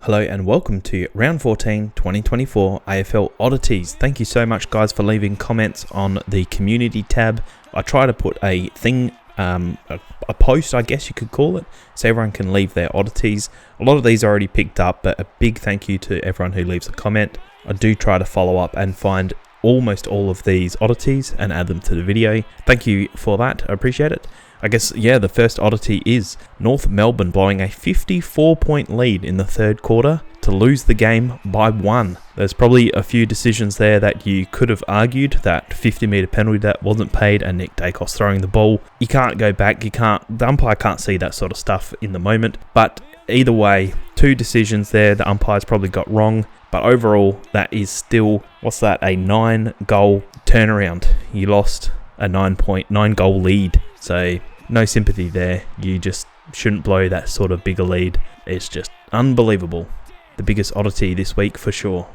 Hello and welcome to Round 14, 2024 AFL Oddities. Thank you so much guys for leaving comments on the community tab. I try to put a thing, a post I guess you could call it, so everyone can leave their oddities. A lot of these are already picked up, but a big thank you to everyone who leaves a comment. I do try to follow up and find almost all of these oddities and add them to the video. Thank you for that, I appreciate it. I guess, yeah, the first oddity is North Melbourne blowing a 54-point lead in the third quarter to lose the game by 1. There's probably a few decisions there that you could have argued. That 50-metre penalty that wasn't paid and Nick Dacos throwing the ball. You can't go back, the umpire can't see that sort of stuff in the moment. But either way, two decisions there the umpires probably got wrong. But overall, that is still, a 9-goal turnaround. You lost a 9-goal lead. So no sympathy there. You just shouldn't blow that sort of bigger lead. It's just unbelievable. The biggest oddity this week for sure.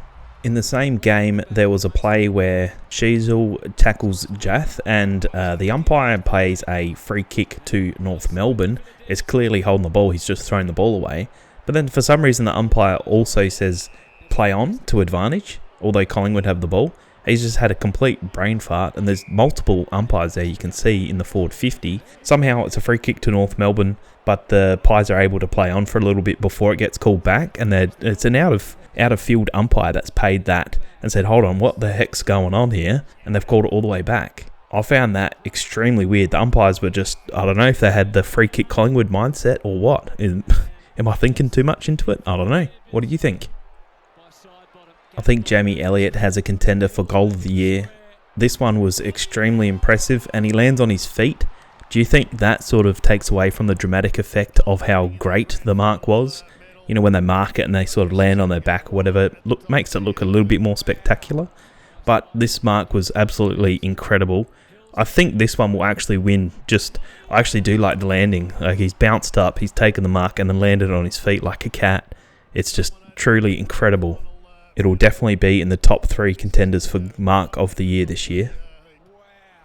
In the same game, there was a play where Sheasel tackles Jath and the umpire plays a free kick to North Melbourne. It's clearly holding the ball. He's just thrown the ball away. But then for some reason, the umpire also says play on to advantage, although Collingwood have the ball. He's just had a complete brain fart, and there's multiple umpires there you can see in the forward 50. Somehow it's a free kick to North Melbourne, but the Pies are able to play on for a little bit before it gets called back, and it's an out of field umpire that's paid that and said, hold on, what the heck's going on here? And they've called it all the way back. I found that extremely weird. The umpires were just, I don't know if they had the free kick Collingwood mindset or what. Am I thinking too much into it? I don't know. What do you think? I think Jamie Elliott has a contender for goal of the year. This one was extremely impressive and he lands on his feet. Do you think that sort of takes away from the dramatic effect of how great the mark was? You know, when they mark it and they sort of land on their back or whatever, makes it look a little bit more spectacular. But this mark was absolutely incredible. I think this one will actually win. I actually do like the landing. Like, he's bounced up, he's taken the mark and then landed on his feet like a cat. It's just truly incredible. It'll definitely be in the top 3 contenders for mark of the year this year.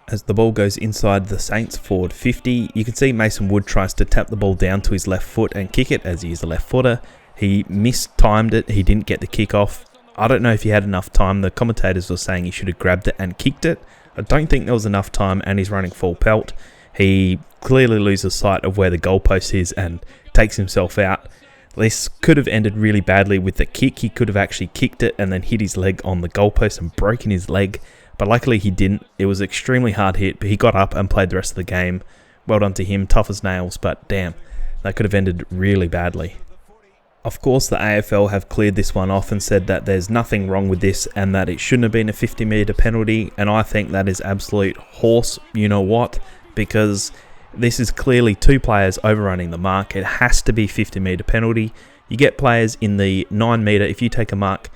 As the ball goes inside the Saints forward 50, you can see Mason Wood tries to tap the ball down to his left foot and kick it as he is a left footer. He mistimed it, he didn't get the kick off. I don't know if he had enough time. The commentators were saying he should have grabbed it and kicked it. I don't think there was enough time and he's running full pelt. He clearly loses sight of where the goalpost is and takes himself out. This could have ended really badly with the kick. He could have actually kicked it and then hit his leg on the goalpost and broken his leg. But luckily he didn't. It was extremely hard hit, but he got up and played the rest of the game. Well done to him, tough as nails, but damn, that could have ended really badly. Of course, the AFL have cleared this one off and said that there's nothing wrong with this and that it shouldn't have been a 50-metre penalty, and I think that is absolute horse, you know what, because this is clearly 2 players overrunning the mark. It has to be 50-metre penalty. You get players in the 9-metre. If you take a mark,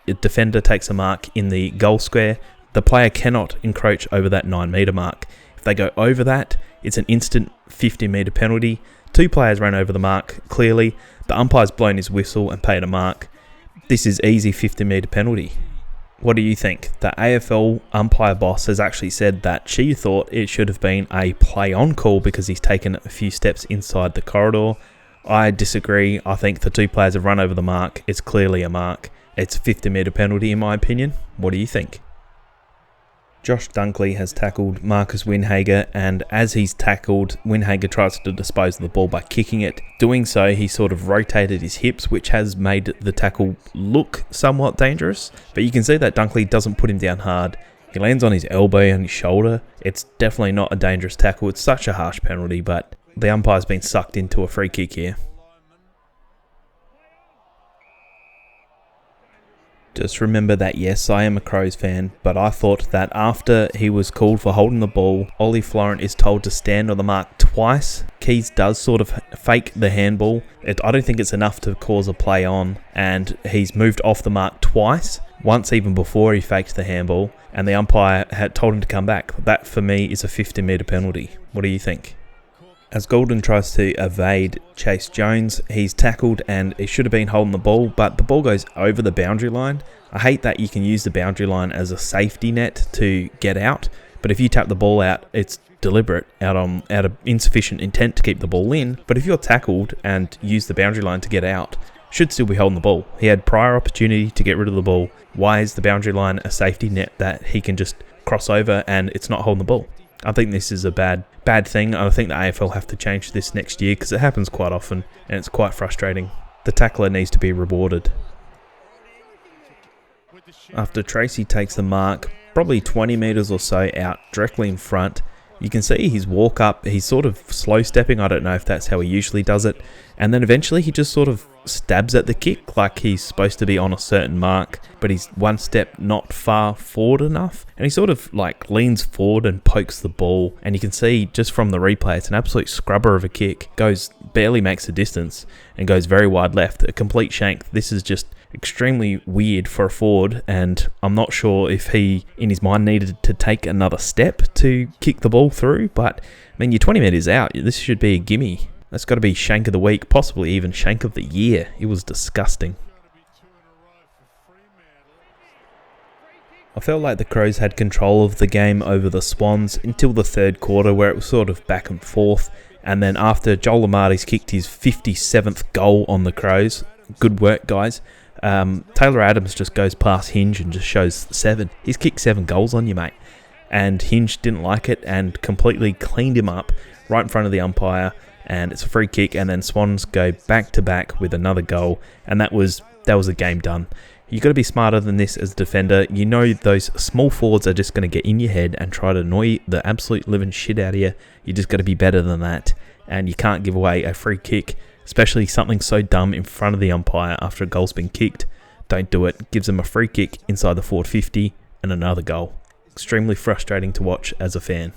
a defender takes a mark in the goal square, the player cannot encroach over that 9-metre mark. If they go over that, it's an instant 50-metre penalty. 2 players ran over the mark, clearly. The umpire's blown his whistle and paid a mark. This is easy 50-metre penalty. What do you think? The AFL umpire boss has actually said that she thought it should have been a play-on call because he's taken a few steps inside the corridor. I disagree. I think the 2 players have run over the mark. It's clearly a mark. It's a 50-metre penalty in my opinion. What do you think? Josh Dunkley has tackled Marcus Windhager, and as he's tackled, Windhager tries to dispose of the ball by kicking it. Doing so, he sort of rotated his hips, which has made the tackle look somewhat dangerous. But you can see that Dunkley doesn't put him down hard. He lands on his elbow and his shoulder. It's definitely not a dangerous tackle. It's such a harsh penalty, but the umpire's been sucked into a free kick here. Just remember that yes, I am a Crows fan, but I thought that after he was called for holding the ball, Ollie Florent is told to stand on the mark twice. Keys does sort of fake the handball. I don't think it's enough to cause a play on, and he's moved off the mark twice, once even before he faked the handball, and the umpire had told him to come back. That for me is a 50-metre penalty. What do you think? As Golden tries to evade Chase Jones, he's tackled and he should have been holding the ball, but the ball goes over the boundary line. I hate that you can use the boundary line as a safety net to get out, but if you tap the ball out, it's deliberate, out of insufficient intent to keep the ball in. But if you're tackled and use the boundary line to get out, should still be holding the ball. He had prior opportunity to get rid of the ball. Why is the boundary line a safety net that he can just cross over and it's not holding the ball? I think this is a bad thing. I think the AFL have to change this next year because it happens quite often and it's quite frustrating. The tackler needs to be rewarded. After Tracy takes the mark, probably 20 metres or so out directly in front, you can see his walk up, he's sort of slow stepping, I don't know if that's how he usually does it, and then eventually he just sort of stabs at the kick like he's supposed to be on a certain mark, but he's one step not far forward enough, and he sort of like leans forward and pokes the ball, and you can see just from the replay it's an absolute scrubber of a kick, barely makes a distance and goes very wide left, a complete shank. This is just extremely weird for a forward, and I'm not sure if he in his mind needed to take another step to kick the ball through, but I mean, you're 20 metres out, this should be a gimme. That's got to be shank of the week, possibly even shank of the year. It was disgusting. I felt like the Crows had control of the game over the Swans until the third quarter, where it was sort of back and forth, and then after Joel Amartey's kicked his 57th goal on the Crows, good work guys, Taylor Adams just goes past Hinge and just shows 7. He's kicked 7 goals on you, mate. And Hinge didn't like it and completely cleaned him up right in front of the umpire. And it's a free kick. And then Swans go back to back with another goal. And that was the game done. You've got to be smarter than this as a defender. You know those small forwards are just going to get in your head and try to annoy the absolute living shit out of you. You just got to be better than that. And you can't give away a free kick, especially something so dumb in front of the umpire after a goal's been kicked. Don't do it. Gives them a free kick inside the forward 50 and another goal. Extremely frustrating to watch as a fan.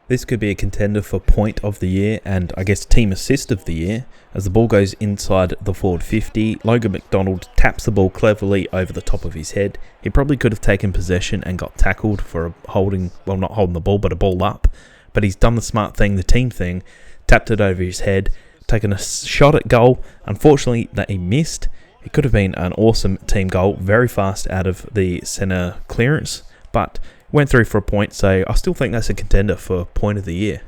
This could be a contender for point of the year and I guess team assist of the year. As the ball goes inside the forward 50, Logan McDonald taps the ball cleverly over the top of his head. He probably could have taken possession and got tackled for not holding the ball, but a ball up. But he's done the smart thing, the team thing, tapped it over his head, taken a shot at goal. Unfortunately, that he missed. It could have been an awesome team goal, very fast out of the centre clearance, but went through for a point, so I still think that's a contender for point of the year.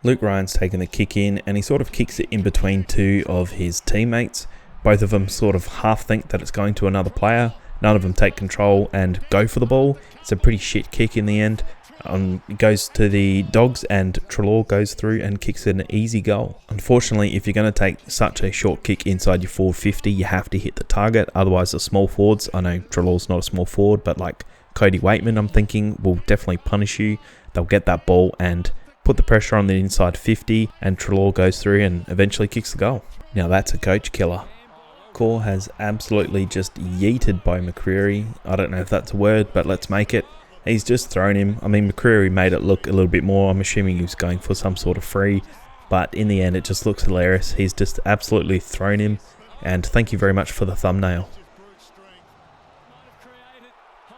Luke Ryan's taken the kick in, and he sort of kicks it in between 2 of his teammates. Both of them sort of half think that it's going to another player. None of them take control and go for the ball. It's a pretty shit kick in the end. It goes to the Dogs and Treloar goes through and kicks an easy goal. Unfortunately, if you're going to take such a short kick inside your forward 50, you have to hit the target. Otherwise, the small forwards, I know Treloar's not a small forward, but like Cody Waitman, I'm thinking, will definitely punish you. They'll get that ball and put the pressure on the inside 50, and Treloar goes through and eventually kicks the goal. Now that's a coach killer. Core has absolutely just yeeted Bo McCreary. I don't know if that's a word, but let's make it. He's just thrown him. I mean, McCreary made it look a little bit more. I'm assuming he was going for some sort of free. But in the end, it just looks hilarious. He's just absolutely thrown him. And thank you very much for the thumbnail.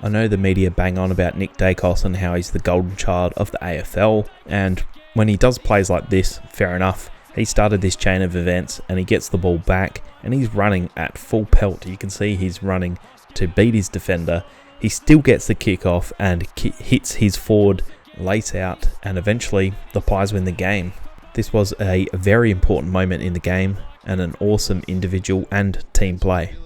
I know the media bang on about Nick Dacos and how he's the golden child of the AFL. And when he does plays like this, fair enough. He started this chain of events and he gets the ball back. And he's running at full pelt. You can see he's running to beat his defender. He still gets the kick off and hits his forward lace out, and eventually the Pies win the game. This was a very important moment in the game and an awesome individual and team play.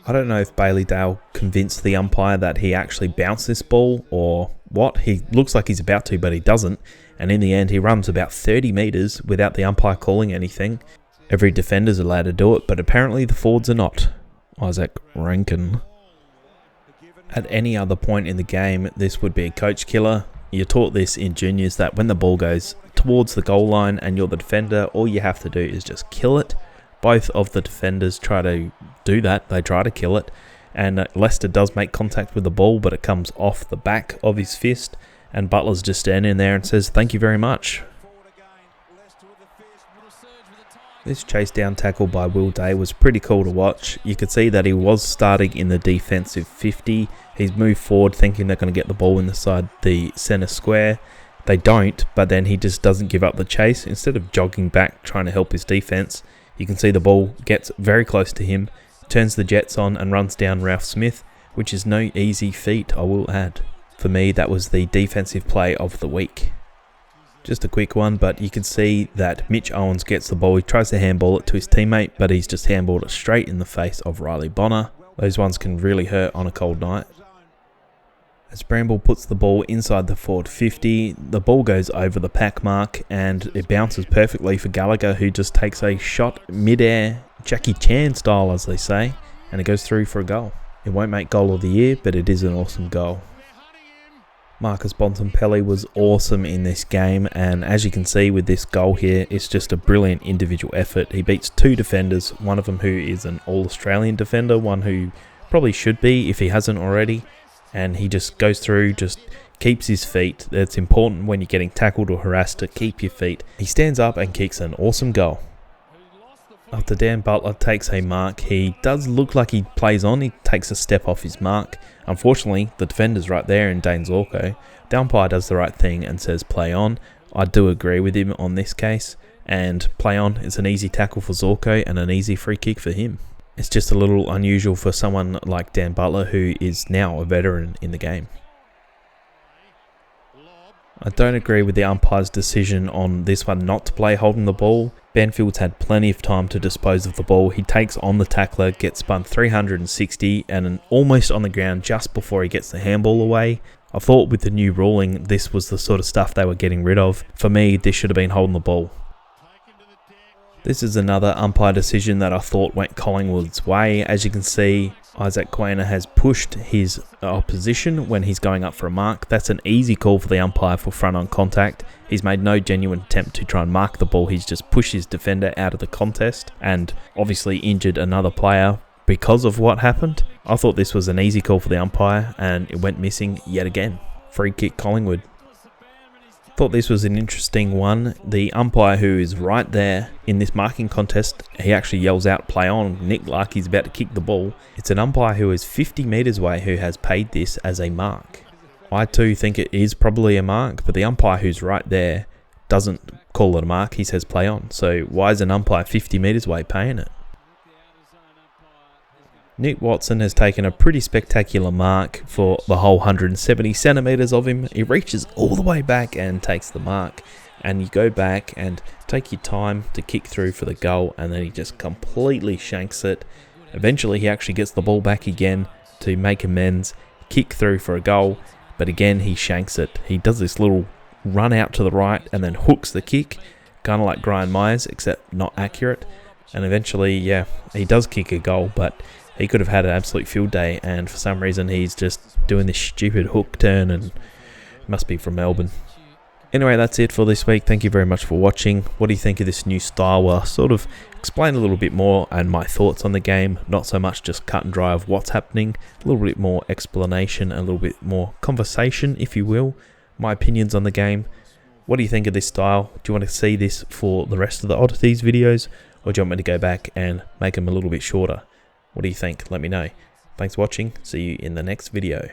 I don't know if Bailey Dale convinced the umpire that he actually bounced this ball or what. He looks like he's about to, but he doesn't. And in the end, he runs about 30 metres without the umpire calling anything. Every defender's allowed to do it, but apparently the forwards are not. Isaac Rankin. At any other point in the game, this would be a coach killer. You're taught this in juniors that when the ball goes towards the goal line and you're the defender, all you have to do is just kill it. Both of the defenders try to do that. They try to kill it. And Lester does make contact with the ball, but it comes off the back of his fist. And Butler's just standing there and says, "Thank you very much." This chase down tackle by Will Day was pretty cool to watch. You could see that he was starting in the defensive 50. He's moved forward thinking they're going to get the ball inside the centre square. They don't, but then he just doesn't give up the chase. Instead of jogging back trying to help his defence, you can see the ball gets very close to him, turns the jets on and runs down Ralph Smith, which is no easy feat, I will add. For me, that was the defensive play of the week. Just a quick one, but you can see that Mitch Owens gets the ball. He tries to handball it to his teammate, but he's just handballed it straight in the face of Riley Bonner. Those ones can really hurt on a cold night. As Bramble puts the ball inside the forward 50, the ball goes over the pack mark and it bounces perfectly for Gallagher, who just takes a shot mid-air, Jackie Chan style as they say, and it goes through for a goal. It won't make goal of the year, but it is an awesome goal. Marcus Bontempelli was awesome in this game, and as you can see with this goal here, it's just a brilliant individual effort. He beats two defenders, one of them who is an All-Australian defender, one who probably should be if he hasn't already. And he just goes through, just keeps his feet. It's important when you're getting tackled or harassed to keep your feet. He stands up and kicks an awesome goal. After Dan Butler takes a mark, he does look like he plays on. He takes a step off his mark. Unfortunately, the defender's right there in Dane Zorko. The umpire does the right thing and says play on. I do agree with him on this case. And play on is an easy tackle for Zorko and an easy free kick for him. It's just a little unusual for someone like Dan Butler, who is now a veteran in the game. I don't agree with the umpire's decision on this one not to play holding the ball. Banfield's had plenty of time to dispose of the ball. He takes on the tackler, gets spun 360 and almost on the ground just before he gets the handball away. I thought with the new ruling, this was the sort of stuff they were getting rid of. For me, this should have been holding the ball. This is another umpire decision that I thought went Collingwood's way. As you can see, Isaac Quainer has pushed his opposition when he's going up for a mark. That's an easy call for the umpire for front on contact. He's made no genuine attempt to try and mark the ball. He's just pushed his defender out of the contest and obviously injured another player because of what happened. I thought this was an easy call for the umpire and it went missing yet again. Free kick Collingwood. Thought this was an interesting one. The umpire who is right there in this marking contest, he actually yells out play on. Nick Larkey's about to kick the ball. It's an umpire who is 50 metres away who has paid this as a mark. I too think it is probably a mark, but the umpire who's right there doesn't call it a mark. He says play on. So why is an umpire 50 metres away paying it? Nick Watson has taken a pretty spectacular mark for the whole 170 centimetres of him. He reaches all the way back and takes the mark. And you go back and take your time to kick through for the goal, and then he just completely shanks it. Eventually he actually gets the ball back again to make amends, kick through for a goal, but again he shanks it. He does this little run out to the right and then hooks the kick, kind of like Brian Myers, except not accurate. And eventually, yeah, he does kick a goal, but he could have had an absolute field day, and for some reason he's just doing this stupid hook turn, and must be from Melbourne. Anyway, that's it for this week. Thank you very much for watching. What do you think of this new style? Well, I'll sort of explain a little bit more and my thoughts on the game, not so much just cut and dry of what's happening, a little bit more explanation, a little bit more conversation, if you will, my opinions on the game. What do you think of this style? Do you want to see this for the rest of the Oddities videos, or do you want me to go back and make them a little bit shorter? What do you think? Let me know. Thanks for watching. See you in the next video.